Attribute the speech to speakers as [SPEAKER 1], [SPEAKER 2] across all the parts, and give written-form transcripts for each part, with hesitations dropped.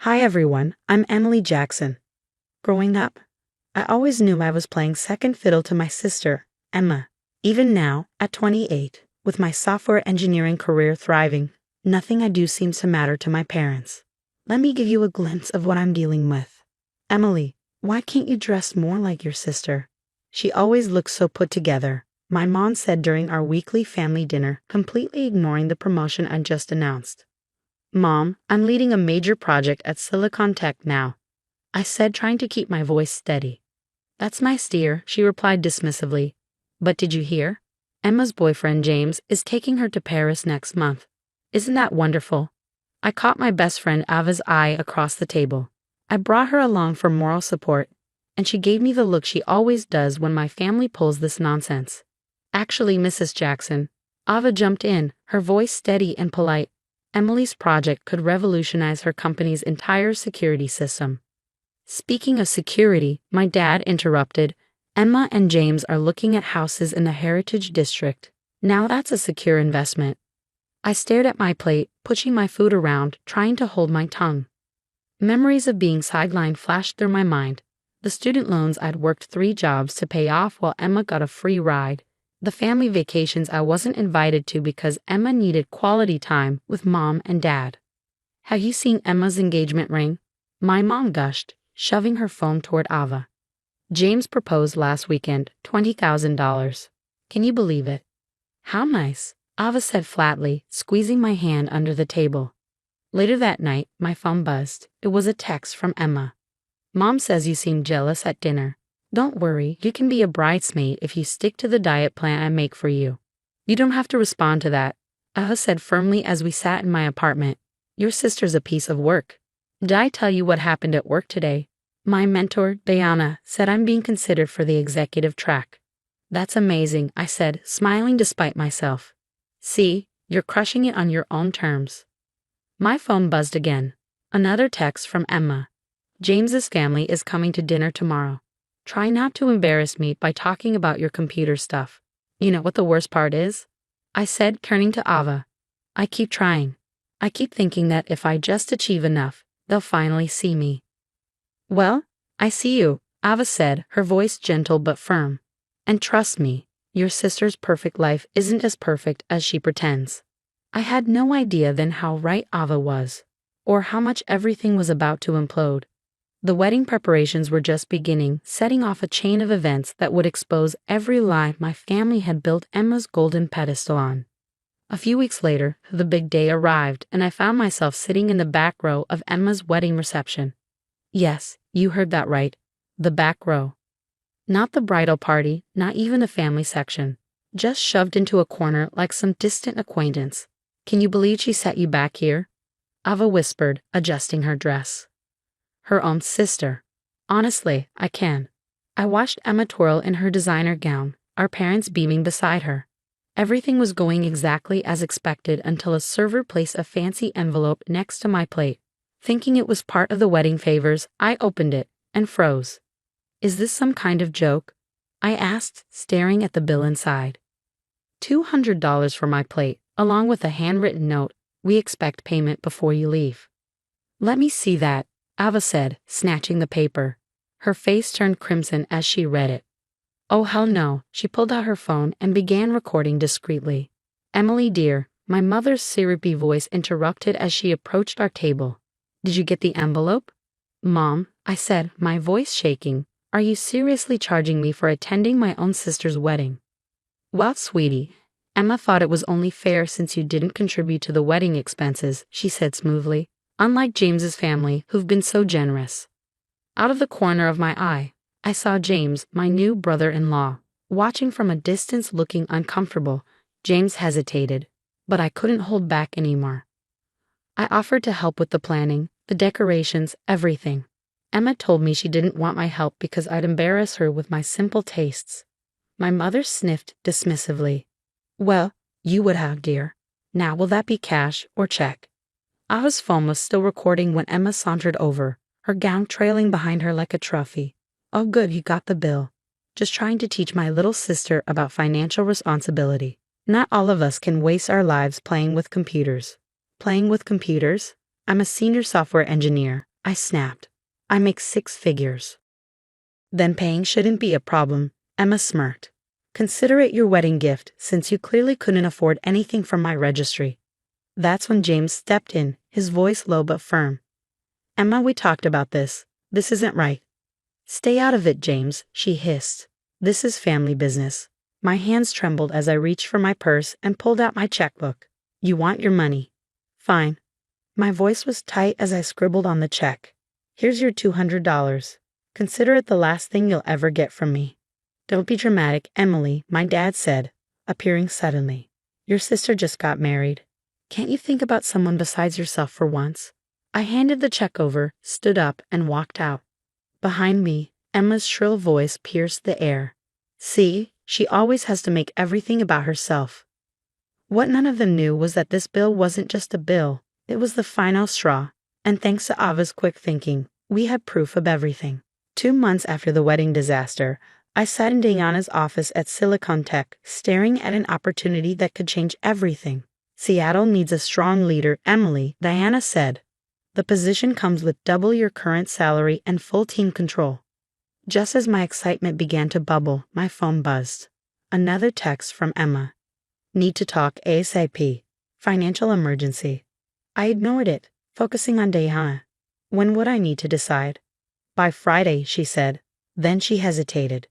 [SPEAKER 1] Hi everyone, I'm Emily Jackson. Growing up, I always knew I was playing second fiddle to my sister, Emma. Even now, at 28, with my software engineering career thriving, nothing I do seems to matter to my parents. Let me give you a glimpse of what I'm dealing with. Emily, why can't you dress more like your sister? She always looks so put together, my mom said during our weekly family dinner, completely ignoring the promotion I just announced. Mom, I'm leading a major project at Silicon Tech now, I said, trying to keep my voice steady. That's nice, dear, she replied dismissively. But did you hear? Emma's boyfriend James is taking her to Paris next month. Isn't that wonderful? I caught my best friend Ava's eye across the table. I brought her along for moral support, and she gave me the look she always does when my family pulls this nonsense. Actually, Mrs. Jackson, Ava jumped in, her voice steady and polite. Emily's project could revolutionize her company's entire security system. Speaking of security, my dad interrupted. Emma and James are looking at houses in the Heritage District. Now that's a secure investment. I stared at my plate, pushing my food around, trying to hold my tongue. Memories of being sidelined flashed through my mind. The student loans I'd worked 3 jobs to pay off while Emma got a free ride. The family vacations I wasn't invited to because Emma needed quality time with mom and dad. Have you seen Emma's engagement ring? My mom gushed, shoving her phone toward Ava. James proposed last weekend, $20,000. Can you believe it? How nice, Ava said flatly, squeezing my hand under the table. Later that night, my phone buzzed. It was a text from Emma. Mom says you seem jealous at dinner. Don't worry, you can be a bridesmaid if you stick to the diet plan I make for you. You don't have to respond to that, Ava said firmly as we sat in my apartment. Your sister's a piece of work. Did I tell you what happened at work today? My mentor, Diana, said I'm being considered for the executive track. That's amazing, I said, smiling despite myself. See, you're crushing it on your own terms. My phone buzzed again. Another text from Emma. James's family is coming to dinner tomorrow. Try not to embarrass me by talking about your computer stuff. You know what the worst part is? I said, turning to Ava. I keep trying. I keep thinking that if I just achieve enough, they'll finally see me. Well, I see you, Ava said, her voice gentle but firm. And trust me, your sister's perfect life isn't as perfect as she pretends. I had no idea then how right Ava was, or how much everything was about to implode. The wedding preparations were just beginning, setting off a chain of events that would expose every lie my family had built Emma's golden pedestal on. A few weeks later, the big day arrived, and I found myself sitting in the back row of Emma's wedding reception. Yes, you heard that right. The back row. Not the bridal party, not even the family section. Just shoved into a corner like some distant acquaintance. Can you believe she set you back here? Ava whispered, adjusting her dress. Her own sister. Honestly, I can. I watched Emma twirl in her designer gown, our parents beaming beside her. Everything was going exactly as expected until a server placed a fancy envelope next to my plate. Thinking it was part of the wedding favors, I opened it and froze. Is this some kind of joke? I asked, staring at the bill inside. $200 for my plate, along with a handwritten note. We expect payment before you leave. Let me see that, Ava said, snatching the paper. Her face turned crimson as she read it. Oh hell no, she pulled out her phone and began recording discreetly. Emily dear, my mother's syrupy voice interrupted as she approached our table. Did you get the envelope? Mom, I said, my voice shaking, are you seriously charging me for attending my own sister's wedding? Well, sweetie, Emma thought it was only fair since you didn't contribute to the wedding expenses, she said smoothly. Unlike James's family, who've been so generous. Out of the corner of my eye, I saw James, my new brother-in-law, watching from a distance looking uncomfortable. James hesitated, but I couldn't hold back anymore. I offered to help with the planning, the decorations, everything. Emma told me she didn't want my help because I'd embarrass her with my simple tastes. My mother sniffed dismissively. Well, you would have, dear. Now will that be cash or check? Ava's phone was still recording when Emma sauntered over, her gown trailing behind her like a trophy. Oh good, you got the bill. Just trying to teach my little sister about financial responsibility. Not all of us can waste our lives playing with computers. Playing with computers? I'm a senior software engineer. I snapped. I make six figures. Then paying shouldn't be a problem, Emma smirked. Consider it your wedding gift since you clearly couldn't afford anything from my registry. That's when James stepped in, his voice low but firm. Emma, we talked about this. This isn't right. Stay out of it, James, she hissed. This is family business. My hands trembled as I reached for my purse and pulled out my checkbook. You want your money? Fine. My voice was tight as I scribbled on the check. Here's your $200. Consider it the last thing you'll ever get from me. Don't be dramatic, Emily, my dad said, appearing suddenly. Your sister just got married. Can't you think about someone besides yourself for once? I handed the check over, stood up, and walked out. Behind me, Emma's shrill voice pierced the air. See, she always has to make everything about herself. What none of them knew was that this bill wasn't just a bill, it was the final straw, and thanks to Ava's quick thinking, we had proof of everything. 2 months after the wedding disaster, I sat in Diana's office at Silicon Tech, staring at an opportunity that could change everything. Seattle needs a strong leader, Emily, Diana said. The position comes with double your current salary and full team control. Just as my excitement began to bubble, my phone buzzed. Another text from Emma. Need to talk ASAP. Financial emergency. I ignored it, focusing on Diana. When would I need to decide? By Friday, she said. Then she hesitated.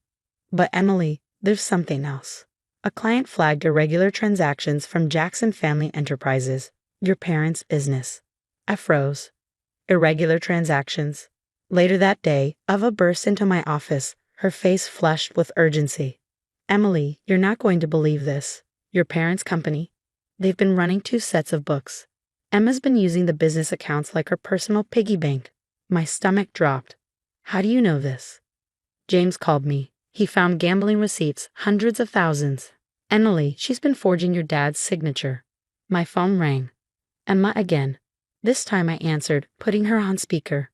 [SPEAKER 1] But Emily, there's something else. A client flagged irregular transactions from Jackson Family Enterprises, your parents' business. I froze. Irregular transactions. Later that day, Ava burst into my office, her face flushed with urgency. Emily, you're not going to believe this. Your parents' company. They've been running 2 sets of books. Emma's been using the business accounts like her personal piggy bank. My stomach dropped. How do you know this? James called me. He found gambling receipts, hundreds of thousands. Emily, she's been forging your dad's signature. My phone rang. Emma again. This time I answered, putting her on speaker.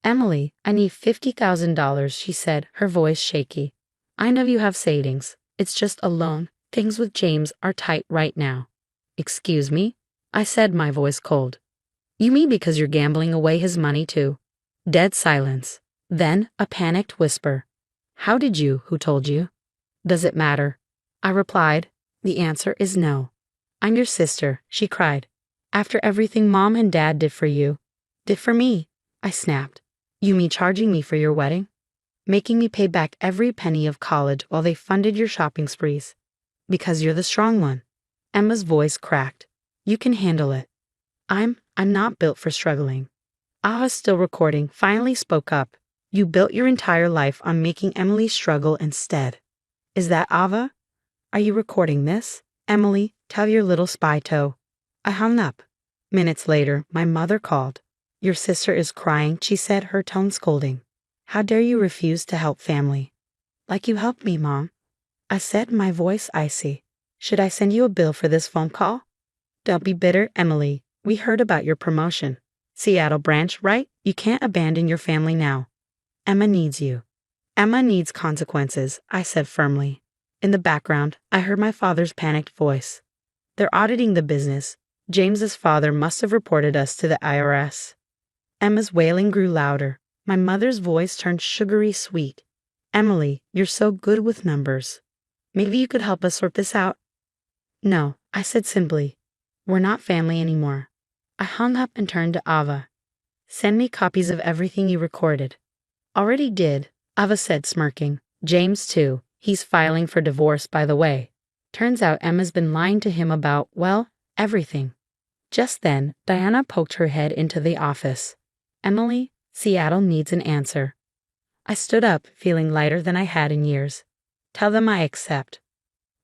[SPEAKER 1] Emily, I need $50,000, she said, her voice shaky. I know you have savings. It's just a loan. Things with James are tight right now. Excuse me? I said, my voice cold. You mean because you're gambling away his money too? Dead silence. Then a panicked whisper. How did you? Who told you? Does it matter? I replied. The answer is no. I'm your sister, she cried. After everything Mom and Dad did for you. Did for me, I snapped. You mean charging me for your wedding? Making me pay back every penny of college while they funded your shopping sprees. Because you're the strong one. Emma's voice cracked. You can handle it. I'm not built for struggling. Ava's still recording, finally spoke up. You built your entire life on making Emily struggle instead. Is that Ava? Are you recording this? Emily, tell your little spy toe. I hung up. Minutes later, my mother called. Your sister is crying, she said, her tone scolding. How dare you refuse to help family? Like you helped me, Mom. I said, my voice icy. Should I send you a bill for this phone call? Don't be bitter, Emily. We heard about your promotion. Seattle branch, right? You can't abandon your family now. Emma needs you. Emma needs consequences, I said firmly. In the background, I heard my father's panicked voice. They're auditing the business. James's father must have reported us to the IRS. Emma's wailing grew louder. My mother's voice turned sugary sweet. Emily, you're so good with numbers. Maybe you could help us sort this out? No, I said simply. We're not family anymore. I hung up and turned to Ava. Send me copies of everything you recorded. Already did, Ava said, smirking. James, too. He's filing for divorce, by the way. Turns out Emma's been lying to him about, well, everything. Just then, Diana poked her head into the office. Emily, Seattle needs an answer. I stood up, feeling lighter than I had in years. Tell them I accept.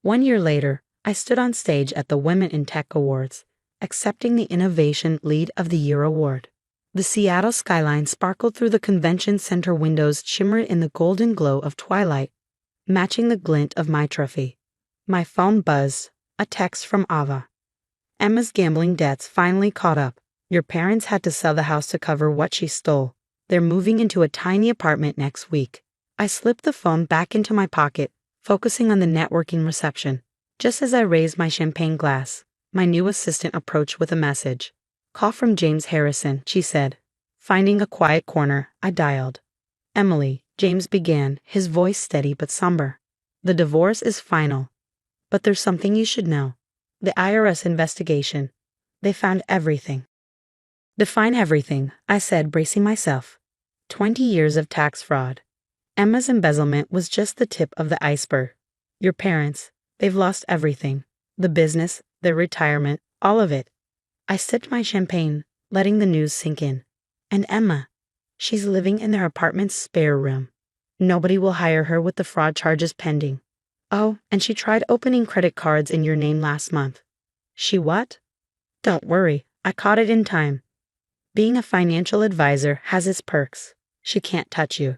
[SPEAKER 1] 1 year later, I stood on stage at the Women in Tech Awards, accepting the Innovation Lead of the Year award. The Seattle skyline sparkled through the convention center windows, shimmered in the golden glow of twilight, matching the glint of my trophy. My phone buzzed, a text from Ava. Emma's gambling debts finally caught up. Your parents had to sell the house to cover what she stole. They're moving into a tiny apartment next week. I slipped the phone back into my pocket, focusing on the networking reception. Just as I raised my champagne glass, my new assistant approached with a message. Call from James Harrison, she said. Finding a quiet corner, I dialed. Emily, James began, his voice steady but somber. The divorce is final. But there's something you should know. The IRS investigation. They found everything. Define everything, I said, bracing myself. 20 years of tax fraud. Emma's embezzlement was just the tip of the iceberg. Your parents, they've lost everything. The business, their retirement, all of it. I sipped my champagne, letting the news sink in. And Emma, she's living in their apartment's spare room. Nobody will hire her with the fraud charges pending. Oh, and she tried opening credit cards in your name last month. She what? Don't worry, I caught it in time. Being a financial advisor has its perks. She can't touch you.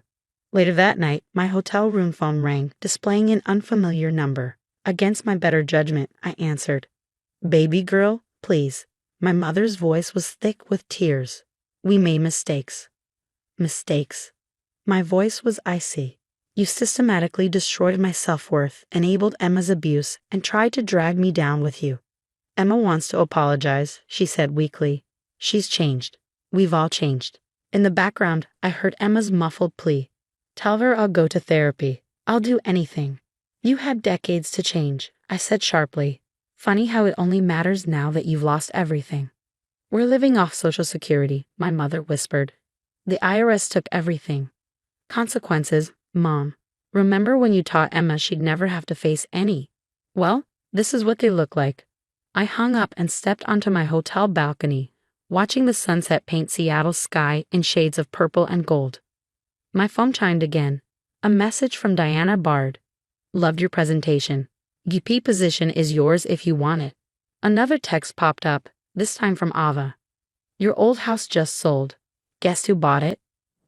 [SPEAKER 1] Later that night, my hotel room phone rang, displaying an unfamiliar number. Against my better judgment, I answered. Baby girl, please. My mother's voice was thick with tears. We made mistakes. Mistakes. My voice was icy. You systematically destroyed my self-worth, enabled Emma's abuse, and tried to drag me down with you. Emma wants to apologize, she said weakly. She's changed. We've all changed. In the background, I heard Emma's muffled plea. Tell her I'll go to therapy. I'll do anything. You had decades to change, I said sharply. Funny how it only matters now that you've lost everything. We're living off Social Security, my mother whispered. The IRS took everything. Consequences, Mom. Remember when you taught Emma she'd never have to face any? Well, this is what they look like. I hung up and stepped onto my hotel balcony, watching the sunset paint Seattle's sky in shades of purple and gold. My phone chimed again. A message from Diana Bard. Loved your presentation. GP position is yours if you want it. Another text popped up, this time from Ava. Your old house just sold. Guess who bought it?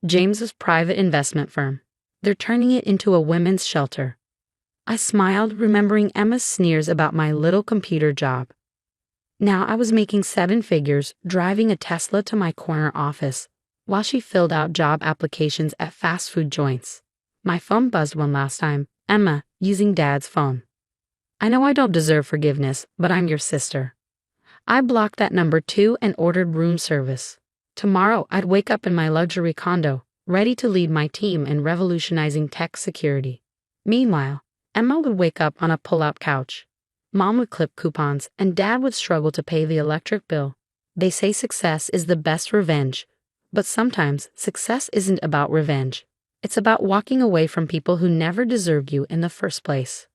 [SPEAKER 1] James's private investment firm. They're turning it into a women's shelter. I smiled, remembering Emma's sneers about my little computer job. Now I was making 7 figures, driving a Tesla to my corner office, while she filled out job applications at fast food joints. My phone buzzed one last time. Emma, using Dad's phone. I know I don't deserve forgiveness, but I'm your sister. I blocked that number too and ordered room service. Tomorrow I'd wake up in my luxury condo, ready to lead my team in revolutionizing tech security. Meanwhile, Emma would wake up on a pull-out couch. Mom would clip coupons, and Dad would struggle to pay the electric bill. They say success is the best revenge, but sometimes success isn't about revenge. It's about walking away from people who never deserved you in the first place.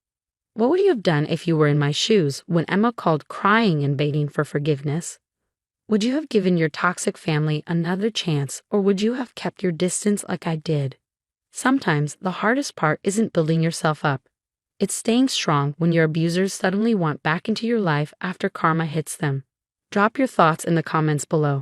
[SPEAKER 1] What would you have done if you were in my shoes when Emma called crying and begging for forgiveness? Would you have given your toxic family another chance, or would you have kept your distance like I did? Sometimes the hardest part isn't building yourself up. It's staying strong when your abusers suddenly want back into your life after karma hits them. Drop your thoughts in the comments below.